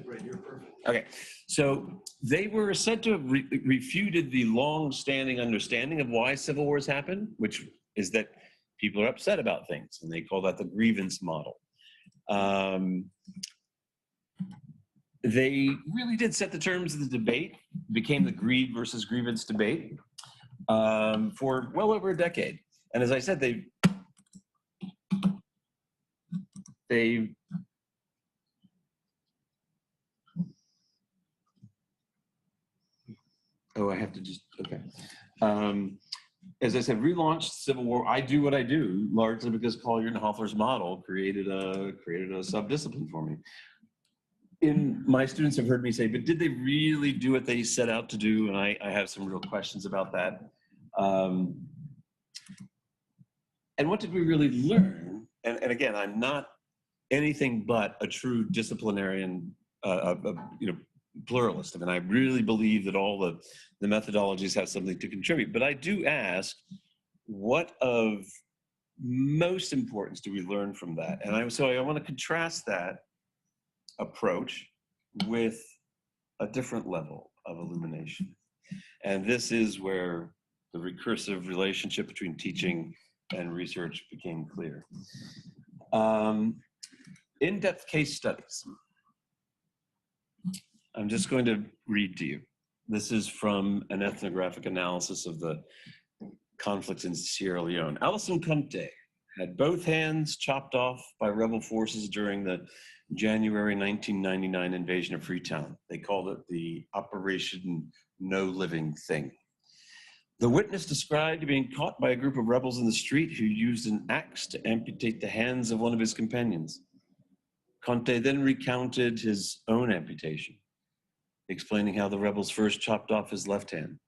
Right, you're perfect. Okay, so they were said to have refuted the long-standing understanding of why civil wars happen, which is that people are upset about things, and they call that the grievance model. They really did set the terms of the debate, became the greed versus grievance debate for well over a decade. And as I said, oh, I have to just, okay. As I said, relaunched Civil War. I do what I do largely because Collier and Hoffler's model created a sub-discipline for me. My students have heard me say, but did they really do what they set out to do? And I have some real questions about that. And what did we really learn? And again, I'm not anything but a true disciplinarian, pluralist. I mean, I really believe that all the methodologies have something to contribute, but I do ask, what of most importance do we learn from that? And so I want to contrast that approach with a different level of illumination. And this is where the recursive relationship between teaching and research became clear. In-depth case studies. I'm just going to read to you. This is from an ethnographic analysis of the conflicts in Sierra Leone. Alison Conte had both hands chopped off by rebel forces during the January 1999 invasion of Freetown. They called it the Operation No Living Thing. The witness described being caught by a group of rebels in the street who used an axe to amputate the hands of one of his companions. Conte then recounted his own amputation, explaining how the rebels first chopped off his left hand.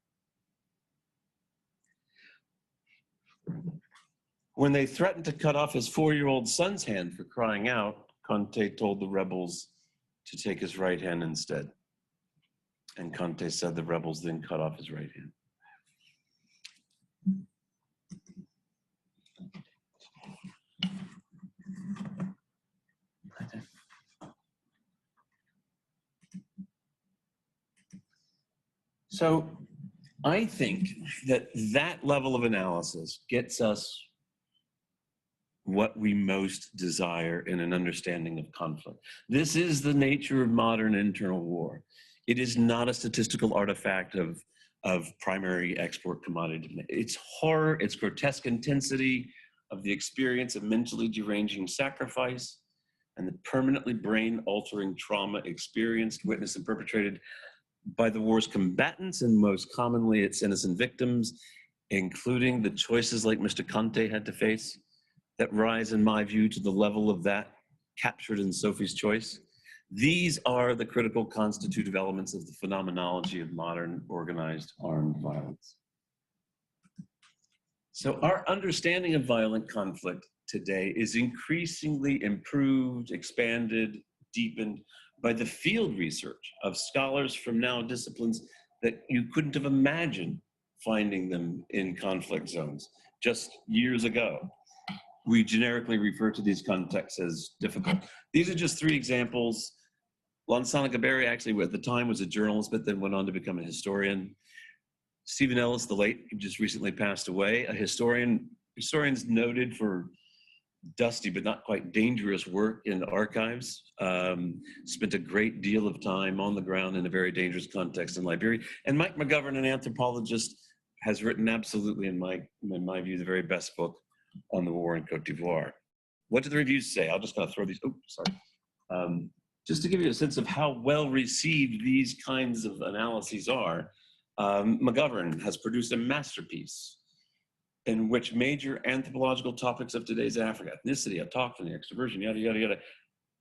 When they threatened to cut off his 4-year-old son's hand for crying out, Conte told the rebels to take his right hand instead. And Conte said the rebels then cut off his right hand. So I think that that level of analysis gets us what we most desire in an understanding of conflict. This is the nature of modern internal war. It is not a statistical artifact of primary export commodity demand. It's horror, it's grotesque intensity of the experience of mentally deranging sacrifice and the permanently brain-altering trauma experienced, witnessed, and perpetrated by the war's combatants, and most commonly its innocent victims, including the choices like Mr. Conte had to face that rise, in my view, to the level of that captured in Sophie's Choice. These are the critical constitutive elements of the phenomenology of modern organized armed violence. So our understanding of violent conflict today is increasingly improved, expanded, deepened by the field research of scholars from now disciplines that you couldn't have imagined finding them in conflict zones just years ago. We generically refer to these contexts as difficult. These are just 3 examples. Lansana Gaberi actually at the time was a journalist, but then went on to become a historian. Stephen Ellis, the late, just recently passed away, a historian. Historians noted for dusty but not quite dangerous work in archives, spent a great deal of time on the ground in a very dangerous context in Liberia. And Mike McGovern, an anthropologist, has written absolutely, in my view, the very best book on the war in Cote d'Ivoire. What do the reviews say? I'll just kind of throw these, just to give you a sense of how well received these kinds of analyses are. McGovern has produced a masterpiece in which major anthropological topics of today's Africa, ethnicity, autochthony, extroversion, yada, yada, yada,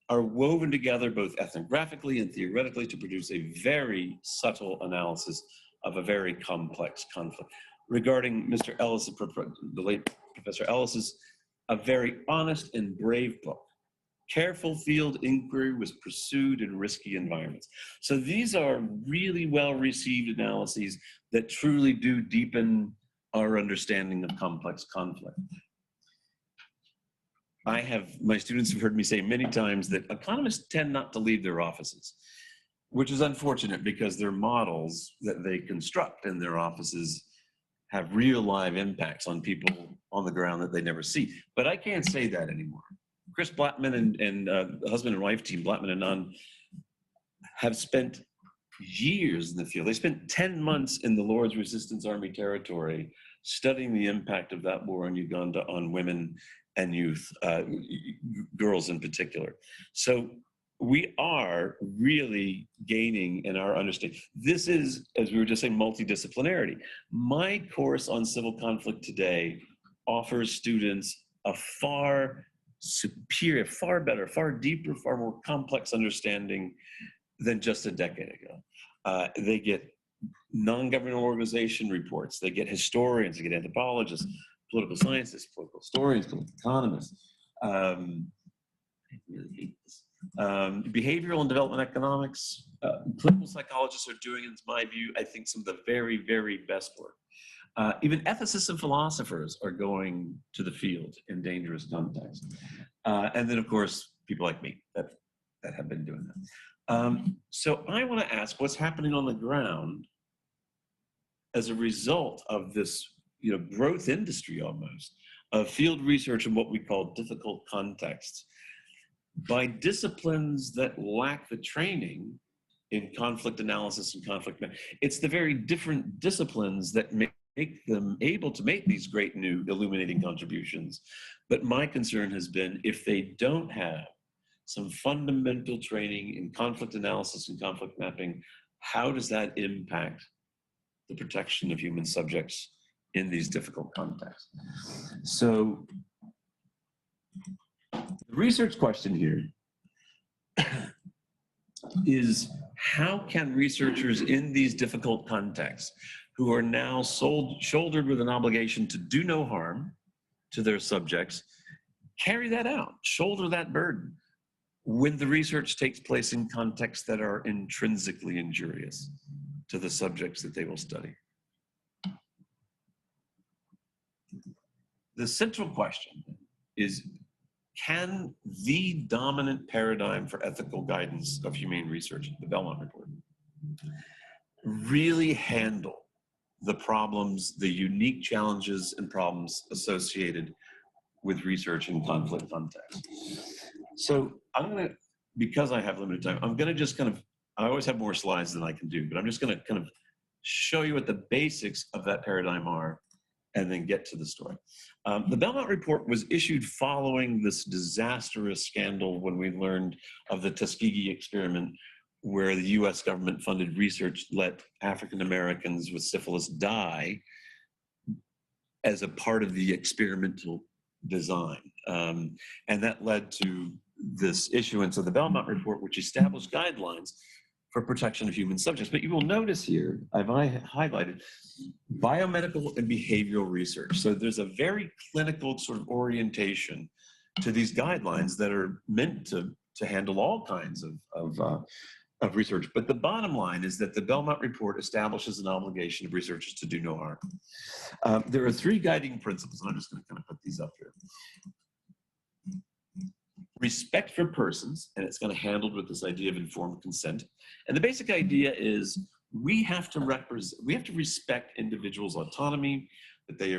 are woven together both ethnographically and theoretically to produce a very subtle analysis of a very complex conflict. Regarding Mr. Ellis, the late Professor Ellis's, a very honest and brave book. Careful field inquiry was pursued in risky environments. So these are really well-received analyses that truly do deepen our understanding of complex conflict. my students have heard me say many times that economists tend not to leave their offices, which is unfortunate because their models that they construct in their offices have real live impacts on people on the ground that they never see. But I can't say that anymore. Chris Blattman and the husband and wife team, Blattman and Nunn, have spent years in the field. They spent 10 months in the Lord's Resistance Army territory studying the impact of that war in Uganda on women and youth, girls in particular. So we are really gaining in our understanding. This is, as we were just saying, multidisciplinarity. My course on civil conflict today offers students a far superior, far better, far deeper, far more complex understanding than just a decade ago. They get non-governmental organization reports, they get historians, they get anthropologists, political scientists, political historians, political economists. I really hate this. Behavioral and development economics, political psychologists are doing, in my view, I think some of the very, very best work. Even ethicists and philosophers are going to the field in dangerous contexts. And then, of course, people like me that have been doing that. So I want to ask what's happening on the ground as a result of this, growth industry almost of field research in what we call difficult contexts by disciplines that lack the training in conflict analysis and conflict management. It's the very different disciplines that make them able to make these great new illuminating contributions. But my concern has been if they don't have some fundamental training in conflict analysis and conflict mapping, how does that impact the protection of human subjects in these difficult contexts? So the research question here is how can researchers in these difficult contexts who are now shouldered with an obligation to do no harm to their subjects carry that out, shoulder that burden when the research takes place in contexts that are intrinsically injurious to the subjects that they will study? The central question is, can the dominant paradigm for ethical guidance of humane research, the Belmont Report, really handle the problems, the unique challenges and problems associated with research in conflict contexts? So I'm going to, because I have limited time, I'm going to just I always have more slides than I can do, but I'm just going to kind of show you what the basics of that paradigm are and then get to the story. The Belmont Report was issued following this disastrous scandal when we learned of the Tuskegee experiment, where the US government funded research let African Americans with syphilis die as a part of the experimental design. And that led to this issuance of the Belmont Report, which established guidelines for protection of human subjects. But you will notice here, I've highlighted biomedical and behavioral research. So there's a very clinical sort of orientation to these guidelines that are meant to handle all kinds of research. But the bottom line is that the Belmont Report establishes an obligation of researchers to do no harm. There are three guiding principles, and I'm just going to kind of put these up here. Respect for persons, and it's kind of handled with this idea of informed consent. And the basic idea is we have to respect individuals' autonomy, that they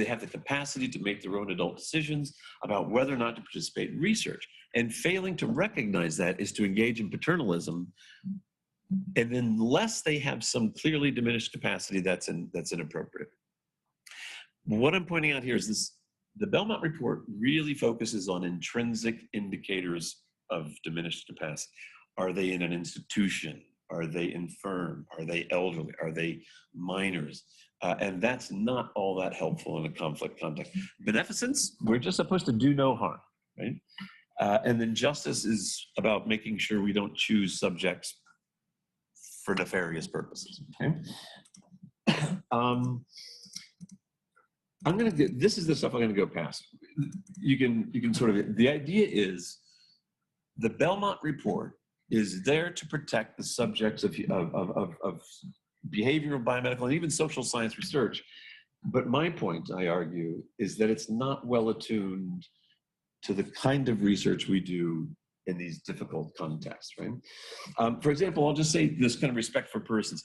have the capacity to make their own adult decisions about whether or not to participate in research. And failing to recognize that is to engage in paternalism. And unless they have some clearly diminished capacity, that's inappropriate. What I'm pointing out here is this: the Belmont Report really focuses on intrinsic indicators of diminished capacity. Are they in an institution? Are they infirm? Are they elderly? Are they minors? And that's not all that helpful in a conflict context. Beneficence, we're just supposed to do no harm, right? And then justice is about making sure we don't choose subjects for nefarious purposes, okay? This is the stuff I'm gonna go past. You can sort of, the idea is the Belmont Report is there to protect the subjects of behavioral, biomedical, and even social science research. But my point, I argue, is that it's not well attuned to the kind of research we do in these difficult contexts, right? For example, I'll just say this kind of respect for persons.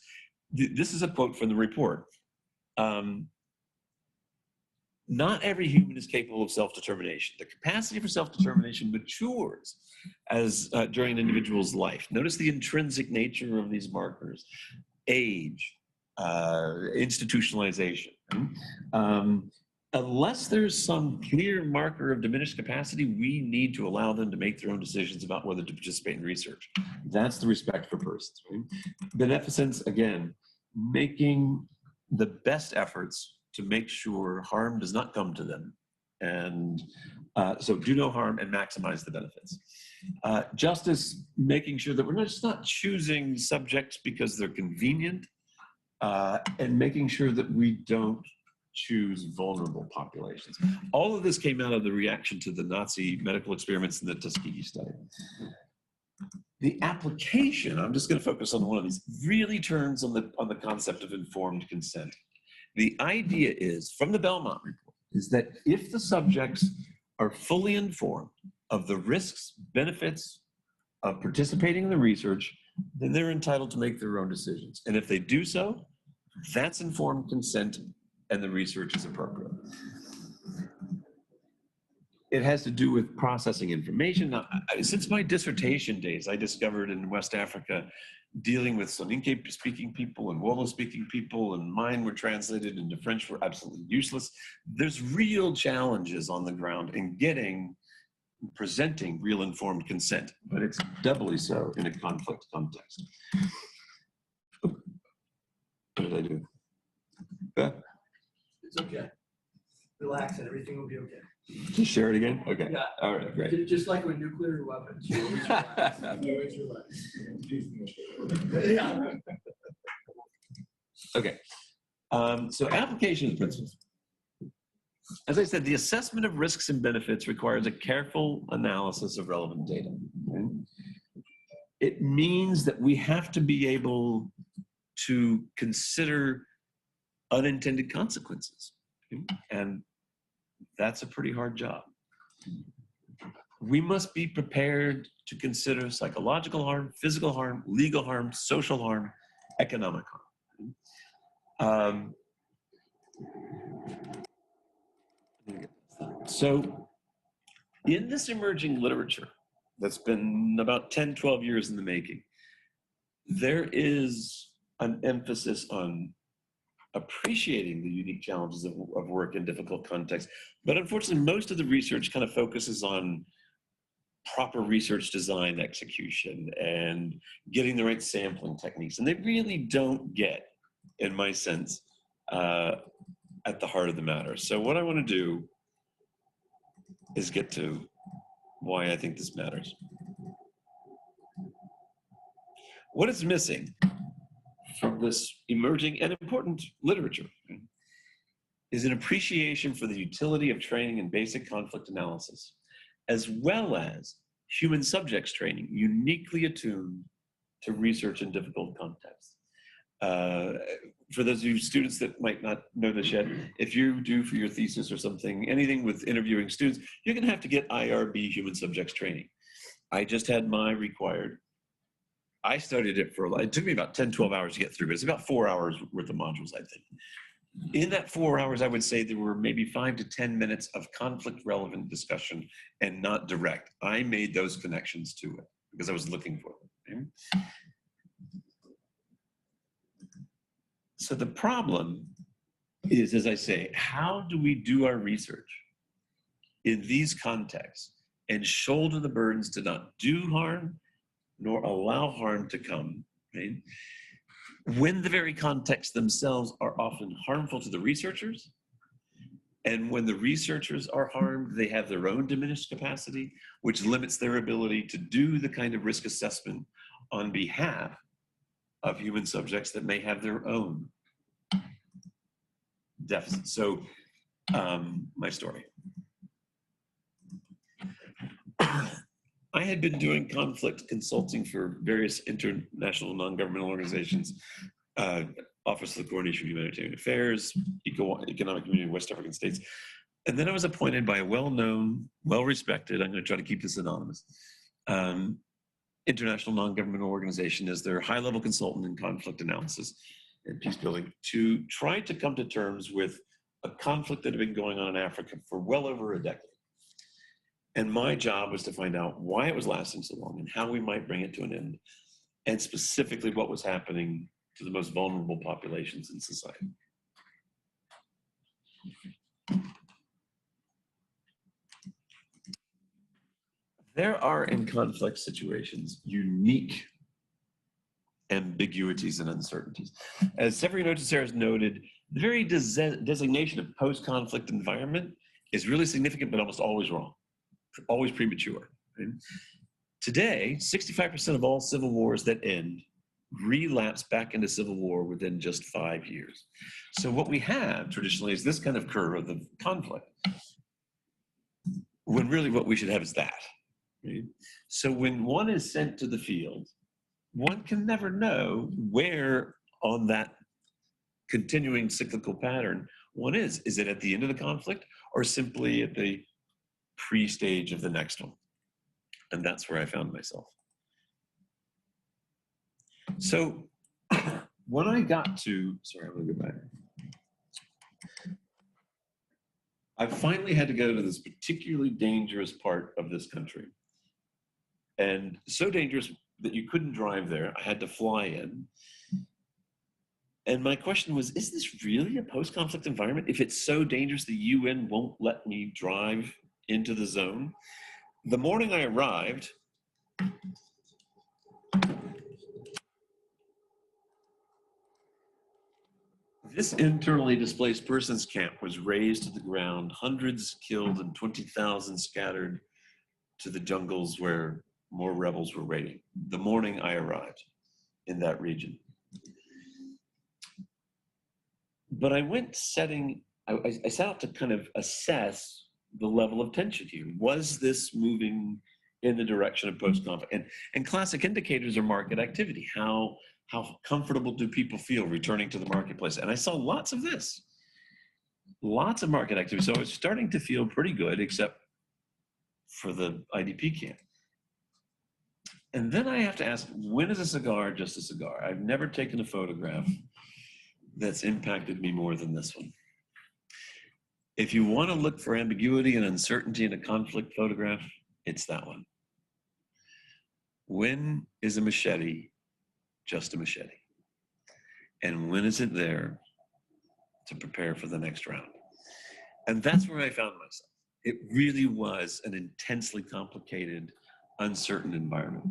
This is a quote from the report. Not every human is capable of self-determination. The capacity for self-determination matures as during an individual's life. Notice the intrinsic nature of these markers: age, institutionalization. Unless there's some clear marker of diminished capacity, we need to allow them to make their own decisions about whether to participate in research. That's the respect for persons. Right? Beneficence, again, making the best efforts to make sure harm does not come to them. And so do no harm and maximize the benefits. Justice, making sure that we're just not choosing subjects because they're convenient, and making sure that we don't choose vulnerable populations. All of this came out of the reaction to the Nazi medical experiments in the Tuskegee study. The application, I'm just going to focus on one of these, really turns on the concept of informed consent. The idea is, from the Belmont report, is that if the subjects are fully informed of the risks, benefits of participating in the research, then they're entitled to make their own decisions. And if they do so, that's informed consent and the research is appropriate. It has to do with processing information. Now, since my dissertation days, I discovered in West Africa, dealing with Soninke-speaking people and Wolo-speaking people, and mine were translated into French, were absolutely useless. There's real challenges on the ground in presenting real informed consent, but it's doubly so in a conflict context. What did I do? It's okay. Relax and everything will be okay. Just share it again? Okay. Yeah. All right, great. Just like with nuclear weapons. You always relax. You always relax. Yeah. Okay. So application of principles. As I said, the assessment of risks and benefits requires a careful analysis of relevant data. Okay? It means that we have to be able to consider unintended consequences. Okay? And that's a pretty hard job. We must be prepared to consider psychological harm, physical harm, legal harm, social harm, economic harm. So in this emerging literature that's been about 10, 12 years in the making, there is an emphasis on appreciating the unique challenges of work in difficult contexts. But unfortunately, most of the research kind of focuses on proper research design execution and getting the right sampling techniques. And they really don't get, in my sense, at the heart of the matter. So what I want to do is get to why I think this matters. What is missing from this emerging and important literature is an appreciation for the utility of training in basic conflict analysis, as well as human subjects training, uniquely attuned to research in difficult contexts. For those of you students that might not know this yet, if you do for your thesis or something, anything with interviewing students, you're gonna have to get IRB human subjects training. I just had my required. I studied it for, it took me about 10, 12 hours to get through, but it's about 4 hours worth of modules, I think. In that 4 hours, I would say there were maybe 5 to 10 minutes of conflict relevant discussion and not direct. I made those connections to it because I was looking for them. Okay? So the problem is, as I say, how do we do our research in these contexts and shoulder the burdens to not do harm nor allow harm to come, right? When the very contexts themselves are often harmful to the researchers, and when the researchers are harmed, they have their own diminished capacity, which limits their ability to do the kind of risk assessment on behalf of human subjects that may have their own deficits. So, my story. I had been doing conflict consulting for various international non-governmental organizations, Office of the Coordination of Humanitarian Affairs, Economic Community of West African States. And then I was appointed by a well-known, well-respected, I'm going to try to keep this anonymous, international non-governmental organization as their high-level consultant in conflict analysis and peace building to try to come to terms with a conflict that had been going on in Africa for well over a decade. And my job was to find out why it was lasting so long and how we might bring it to an end, and specifically what was happening to the most vulnerable populations in society. There are, in conflict situations, unique ambiguities and uncertainties. As Severino has noted, the very designation of post-conflict environment is really significant, but almost always wrong, always premature. Right? Today, 65% of all civil wars that end relapse back into civil war within just 5 years. So what we have traditionally is this kind of curve of the conflict, when really what we should have is that. Right? So when one is sent to the field, one can never know where on that continuing cyclical pattern one is. Is it at the end of the conflict or simply at the pre-stage of the next one? And that's where I found myself. So when I got to, sorry, I'm gonna go back. I finally had to go to this particularly dangerous part of this country. And so dangerous that you couldn't drive there. I had to fly in. And my question was, is this really a post-conflict environment? If it's so dangerous, the UN won't let me drive into the zone. The morning I arrived, this internally displaced persons camp was razed to the ground, hundreds killed and 20,000 scattered to the jungles where more rebels were waiting. The morning I arrived in that region. But I went I set out to kind of assess the level of tension here. Was this moving in the direction of post-conflict? And classic indicators are market activity. How comfortable do people feel returning to the marketplace? And I saw lots of this, lots of market activity. So I was starting to feel pretty good, except for the IDP camp. And then I have to ask, when is a cigar just a cigar? I've never taken a photograph that's impacted me more than this one. If you want to look for ambiguity and uncertainty in a conflict photograph, it's that one. When is a machete just a machete? And when is it there to prepare for the next round? And that's where I found myself. It really was an intensely complicated, uncertain environment.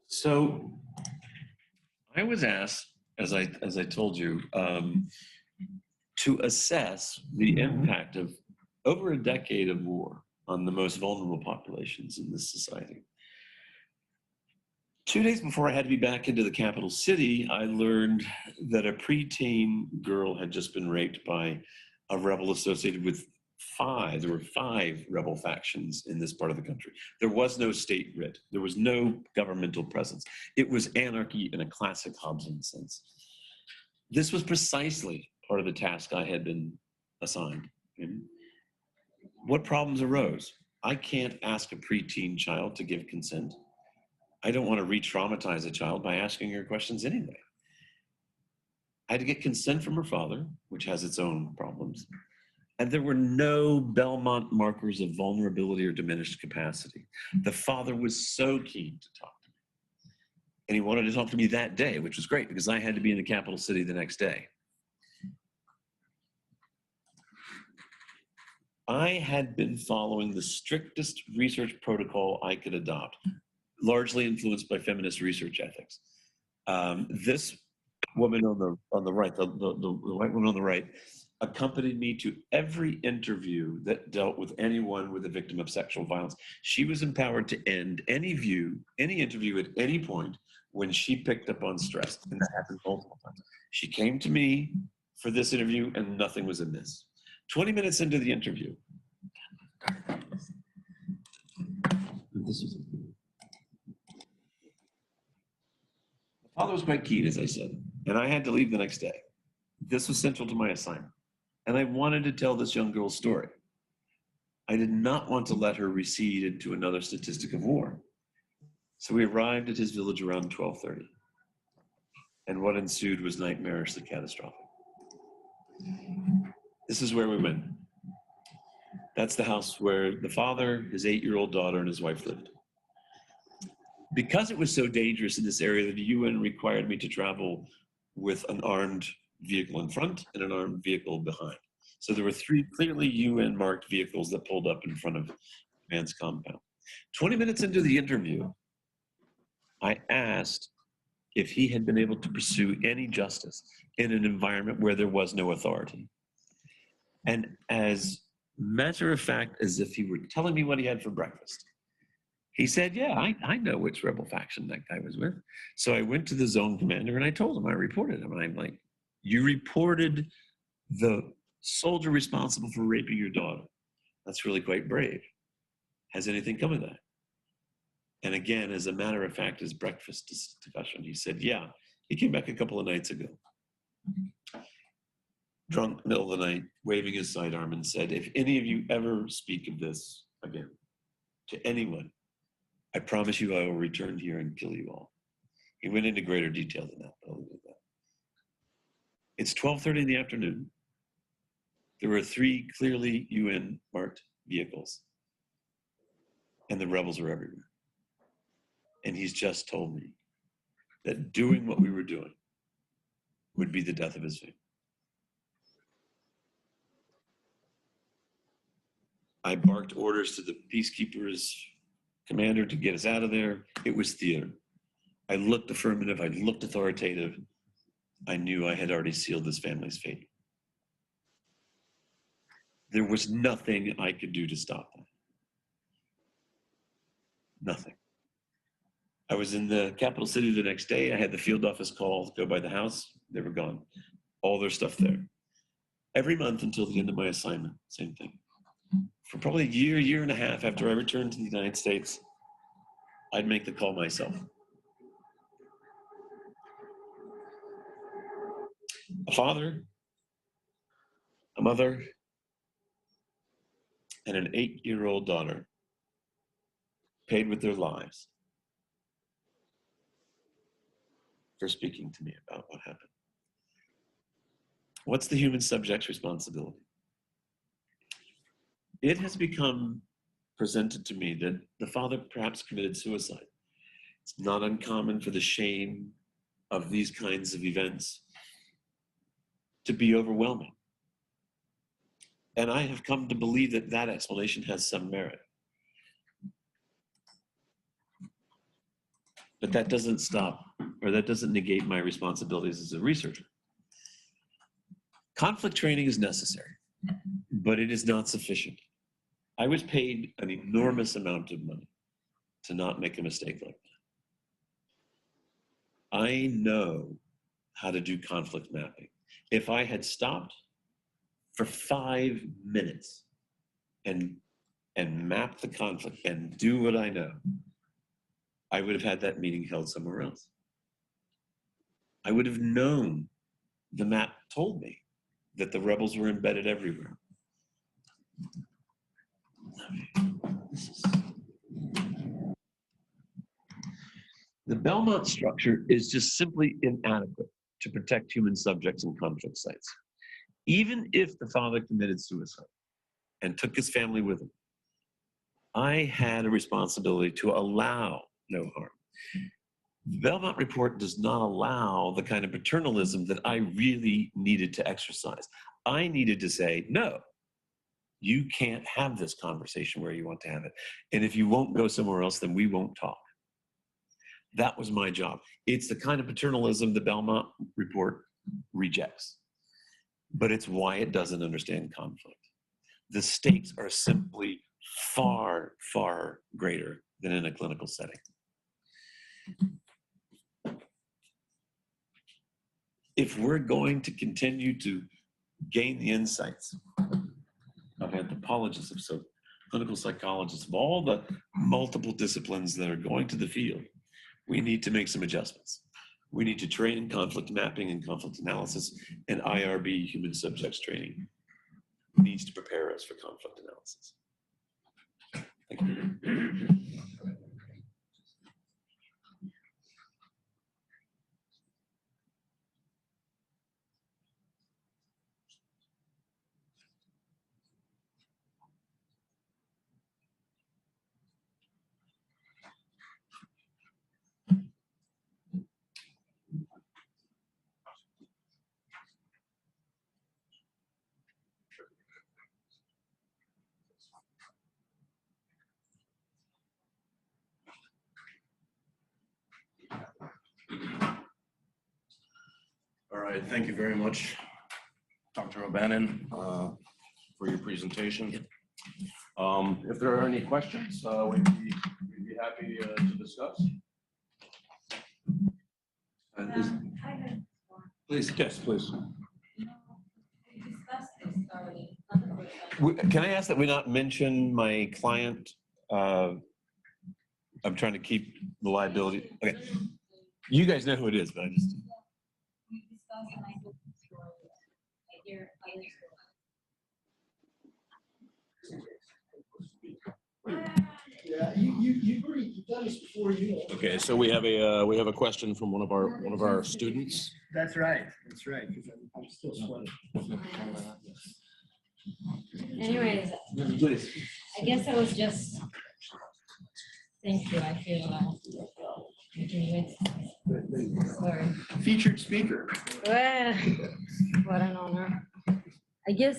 So I was asked, as I told you, to assess the impact of over a decade of war on the most vulnerable populations in this society. 2 days before I had to be back into the capital city, I learned that a preteen girl had just been raped by a rebel associated with there were 5 rebel factions in this part of the country. There was no state writ. There was no governmental presence. It was anarchy in a classic Hobbesian sense. This was precisely part of the task I had been assigned. And what problems arose? I can't ask a preteen child to give consent. I don't want to re-traumatize a child by asking her questions anyway. I had to get consent from her father, which has its own problems. And there were no Belmont markers of vulnerability or diminished capacity. The father was so keen to talk to me. And he wanted to talk to me that day, which was great because I had to be in the capital city the next day. I had been following the strictest research protocol I could adopt, largely influenced by feminist research ethics. This woman on the right, the white woman on the right, accompanied me to every interview that dealt with anyone with a victim of sexual violence. She was empowered to end any interview at any point when she picked up on stress, and that happened multiple times. She came to me for this interview and nothing was amiss. 20 minutes into the interview, the father was quite keen, as I said. and I had to leave the next day. This was central to my assignment. And I wanted to tell this young girl's story. I did not want to let her recede into another statistic of war. So we arrived at his village around 12:30. And what ensued was nightmarishly catastrophic. This is where we went. That's the house where the father, his 8-year-old daughter, and his wife lived. Because it was so dangerous in this area, the UN required me to travel with an armed vehicle in front and an armed vehicle behind. So there were 3 clearly UN marked vehicles that pulled up in front of the man's compound. 20 minutes into the interview, I asked if he had been able to pursue any justice in an environment where there was no authority. And as matter of fact, as if he were telling me what he had for breakfast, he said, yeah, I know which rebel faction that guy was with. So I went to the zone commander and I told him, I reported him. And I'm like, you reported the soldier responsible for raping your daughter. That's really quite brave. Has anything come of that? And again, as a matter of fact, his breakfast discussion, he said, yeah, he came back a couple of nights ago. Drunk, middle of the night, waving his sidearm and said, if any of you ever speak of this again to anyone, I promise you I will return here and kill you all. He went into greater detail than that, but I'll leave it at that. It's 12:30 in the afternoon. There were 3 clearly UN marked vehicles, and the rebels were everywhere. And he's just told me that doing what we were doing would be the death of his family. I barked orders to the peacekeepers commander to get us out of there. It was theater. I looked affirmative, I looked authoritative. I knew I had already sealed this family's fate. There was nothing I could do to stop that. Nothing. I was in the capital city the next day. I had the field office call to go by the house. They were gone. All their stuff there. Every month until the end of my assignment, same thing. For probably a year and a half after I returned to the United States, I'd make the call myself. A father, a mother, and an 8-year-old daughter paid with their lives for speaking to me about what happened. What's the human subject's responsibility? It has become presented to me that the father perhaps committed suicide. It's not uncommon for the shame of these kinds of events to be overwhelming. And I have come to believe that that explanation has some merit. But that doesn't stop, or that doesn't negate my responsibilities as a researcher. Conflict training is necessary, but it is not sufficient. I was paid an enormous amount of money to not make a mistake like that. I know how to do conflict mapping. If I had stopped for 5 minutes and map the conflict and do what I know, I would have had that meeting held somewhere else. I would have known the map told me that the rebels were embedded everywhere. The Belmont structure is just simply inadequate to protect human subjects in conflict sites. Even if the father committed suicide and took his family with him, I had a responsibility to allow no harm. The Belmont report does not allow the kind of paternalism that I really needed to exercise. I needed to say, no, you can't have this conversation where you want to have it. And if you won't go somewhere else, then we won't talk. That was my job. It's the kind of paternalism the Belmont report rejects, but it's why it doesn't understand conflict. The stakes are simply far, far greater than in a clinical setting. If we're going to continue to gain the insights of anthropologists, of clinical psychologists, of all the multiple disciplines that are going to the field, we need to make some adjustments. We need to train in conflict mapping and conflict analysis, and IRB, human subjects training, needs to prepare us for conflict analysis. Thank you. All right, thank you very much, Dr. O'Bannon, for your presentation. If there are any questions, we'd be happy to discuss. Please, yes, please. We discussed this already, not the first time. Can I ask that we not mention my client? I'm trying to keep the liability. Okay, you guys know who it is, but I just. We discussed and I took the story. I hear other stories. Yeah, you've done this before, you know. Okay, so we have a question from one of our students. That's right, because I'm still sweating. Anyways, Please. I guess I was just, thank you, I feel making it. Sorry. Featured speaker. Well, what an honor. I guess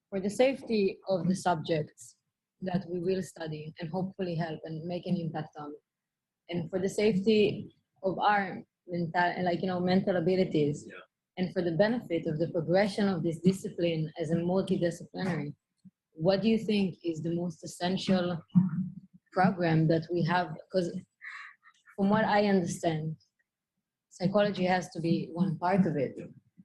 for the safety of the subjects that we will study and hopefully help and make an impact on, and for the safety of our mental abilities, Yeah. and for the benefit of the progression of this discipline as a multidisciplinary, what do you think is the most essential program that we have? Because from what I understand, psychology has to be one part of it,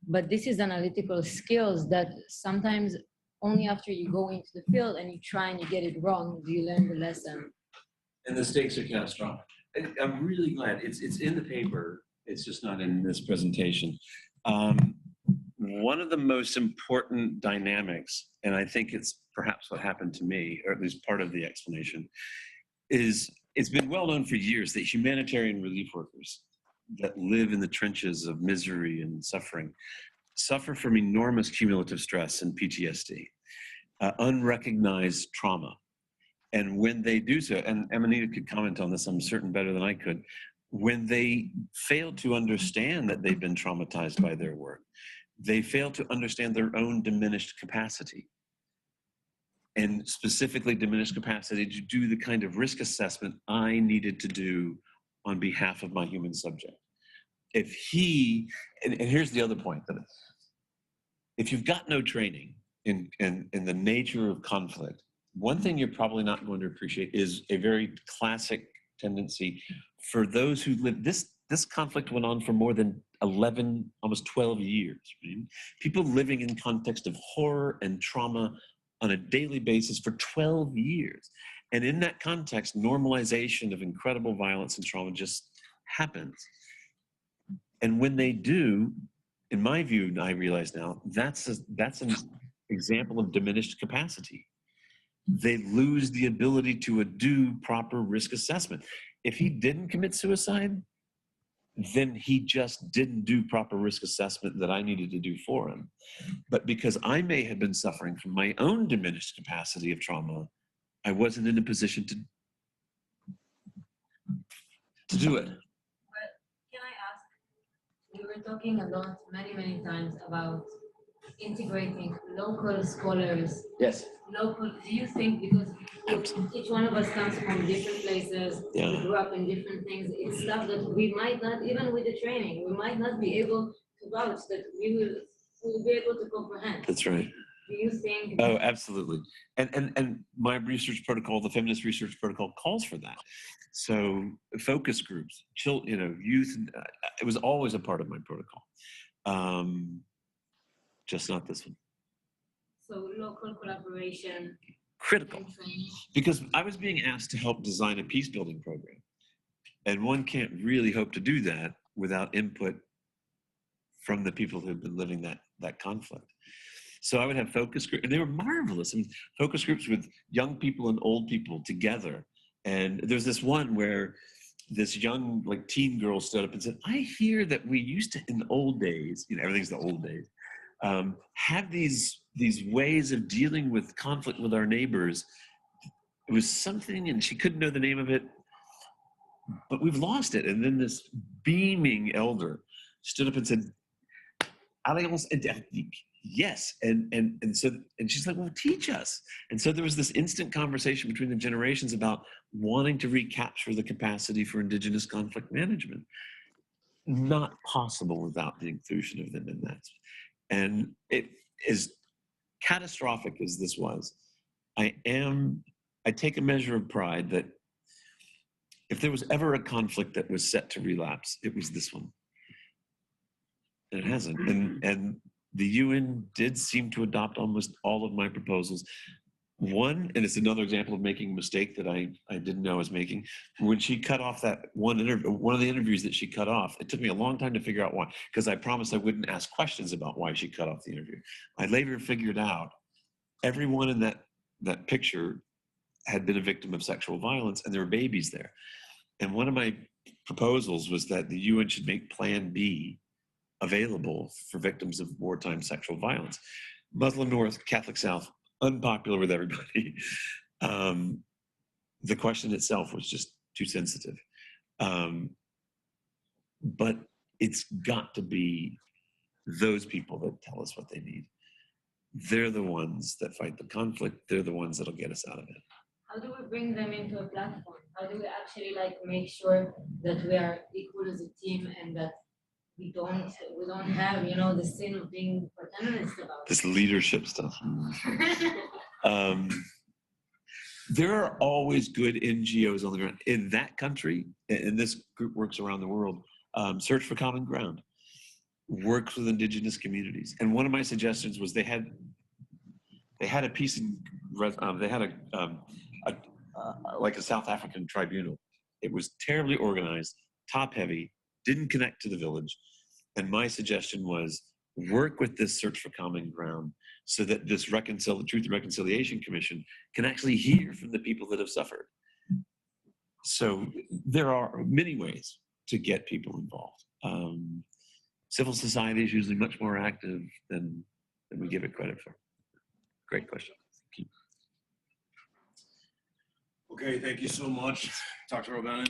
but this is analytical skills that sometimes only after you go into the field and you try and you get it wrong, do you learn the lesson. And the stakes are catastrophic. I'm really glad it's in the paper. It's just not in this presentation. One of the most important dynamics, and I think it's perhaps what happened to me, or at least part of the explanation, is it's been well known for years that humanitarian relief workers that live in the trenches of misery and suffering suffer from enormous cumulative stress and PTSD, unrecognized trauma. And when they do so, and Amanita could comment on this, I'm certain better than I could, when they fail to understand that they've been traumatized by their work, they fail to understand their own diminished capacity, and specifically diminished capacity to do the kind of risk assessment I needed to do on behalf of my human subject. If he, and here's the other point, that if you've got no training in the nature of conflict, one thing you're probably not going to appreciate is a very classic tendency for those who live, this conflict went on for more than 11, almost 12 years. Right? People living in context of horror and trauma on a daily basis for 12 years. And in that context, normalization of incredible violence and trauma just happens. And when they do, in my view, I realize now, that's an example of diminished capacity. They lose the ability to do proper risk assessment. If he didn't commit suicide, then he just didn't do proper risk assessment that I needed to do for him. But because I may have been suffering from my own diminished capacity of trauma, I wasn't in a position to do it. Well, can I ask, we were talking a lot, many times about integrating local scholars. Yes. Local, do you think, because each one of us comes from different places, Yeah. we grew up in different things, it's stuff that we might not, even with the training, we might not be able to vouch that we will be able to comprehend. That's right. Do you think? Oh, absolutely. And my research protocol, the feminist research protocol, calls for that. So focus groups, youth, it was always a part of my protocol. Just not this one. So local collaboration. Critical. And training. Because I was being asked to help design a peace building program. And one can't really hope to do that without input from the people who've been living that conflict. So I would have focus groups, and they were marvelous. I mean, focus groups with young people and old people together. And there's this one where this young, like, teen girl stood up and said, I hear that we used to, in the old days, you know, everything's the old days, have these ways of dealing with conflict with our neighbors. It was something, and she couldn't know the name of it, but we've lost it. And then this beaming elder stood up and said, Alliance Interdique. Yes, and she's like, well, teach us. And so there was this instant conversation between the generations about wanting to recapture the capacity for indigenous conflict management. Not possible without the inclusion of them in that. And it is catastrophic as this was. I take a measure of pride that if there was ever a conflict that was set to relapse, it was this one. And it hasn't. And the UN did seem to adopt almost all of my proposals. One, and it's another example of making a mistake that I didn't know I was making. When she cut off that one of the interviews that she cut off, it took me a long time to figure out why, because I promised I wouldn't ask questions about why she cut off the interview. I later figured out everyone in that picture had been a victim of sexual violence, and there were babies there. And one of my proposals was that the UN should make Plan B available for victims of wartime sexual violence. Muslim North, Catholic South, unpopular with everybody. The question itself was just too sensitive. But it's got to be those people that tell us what they need. They're the ones that fight the conflict. They're the ones that'll get us out of it. How do we bring them into a platform? How do we actually make sure that we are equal as a team and that we don't have, the sin of being paternalist about this leadership stuff? There are always good NGOs on the ground in that country, and this group works around the world. Search for Common Ground works with indigenous communities, and one of my suggestions was they had a piece in they had like a South African tribunal. It was terribly organized, top heavy, didn't connect to the village. And my suggestion was work with this Search for Common Ground so that this Truth and Reconciliation Commission can actually hear from the people that have suffered. So there are many ways to get people involved. Civil society is usually much more active than we give it credit for. Great question. Thank you. Okay, thank you so much, Dr. O'Bannon,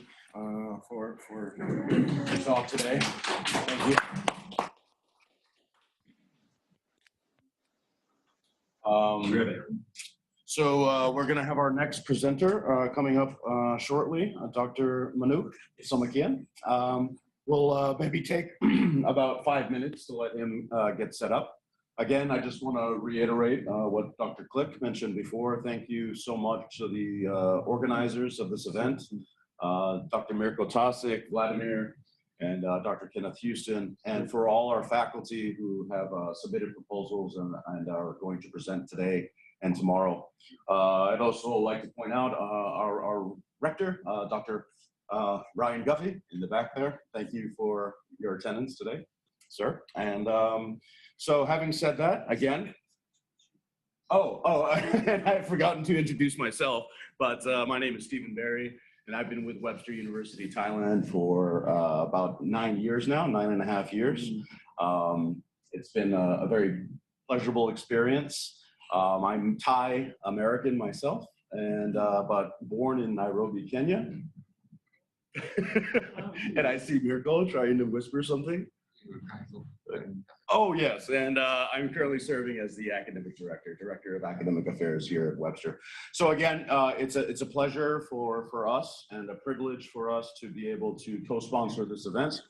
for your talk today. Thank you. So we're going to have our next presenter coming up shortly, Dr. Manouk Somakian. We'll maybe take about 5 minutes to let him get set up. Again, I just want to reiterate what Dr. Click mentioned before. Thank you so much to the organizers of this event, Dr. Mirko Tasic, Vladimir, and Dr. Kenneth Houston, and for all our faculty who have submitted proposals and are going to present today and tomorrow. I'd also like to point out our rector, Dr. Ryan Guffey in the back there. Thank you for your attendance today, sir. And so having said that, again, and I've forgotten to introduce myself, but my name is Stephen Barry, and I've been with Webster University-Thailand for about 9 years now, 9.5 years. It's been a very pleasurable experience. I'm Thai American myself, and but born in Nairobi, Kenya. And I see Mirko trying to whisper something. Oh, yes, and I'm currently serving as the academic director of academic affairs here at Webster. So again, it's a pleasure for us and a privilege for us to be able to co-sponsor this event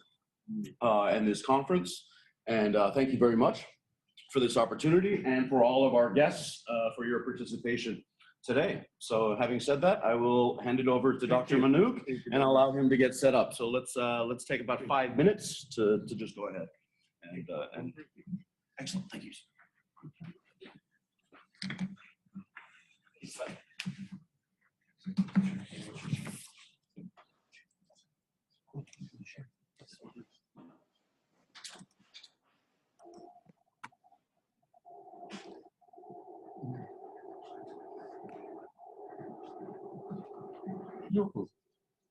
and this conference. And thank you very much for this opportunity and for all of our guests for your participation today. So having said that, I will hand it over to Dr. Manouk and allow him to get set up. So let's take about 5 minutes to just go ahead. And excellent, thank you. your causes.